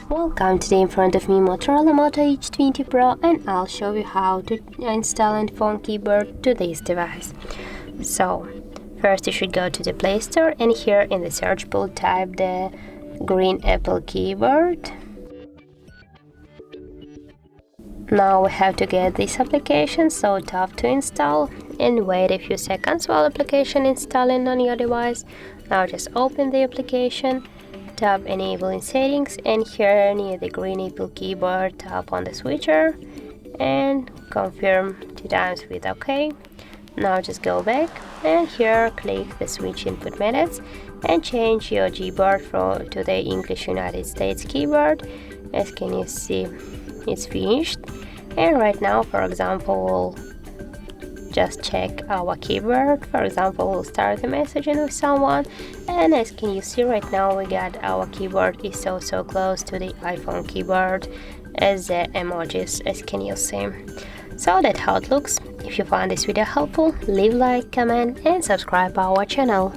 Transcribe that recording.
Welcome. Today in front of me Motorola Moto Edge 20 Pro, and I'll show you how to install a phone keyboard to this device. So first you should go to the Play Store, and here in the search bar type the green Apple keyboard. Now we have to get this application, so tap to install and wait a few seconds while application installing on your device. Now just open the application, tap enable in settings, and here near the green Apple keyboard tap on the switcher and confirm 2 times with OK. Now just go back and here click the switch input methods and change your keyboard to the English United States keyboard. As can you see, it's finished. And right now, for example, we'll just check our keyboard. For example, we'll start the messaging with someone, and as can you see right now, we got our keyboard is so close to the iPhone keyboard as the emojis, as can you see. So that's how it looks. If you found this video helpful, leave a like, comment and subscribe our channel.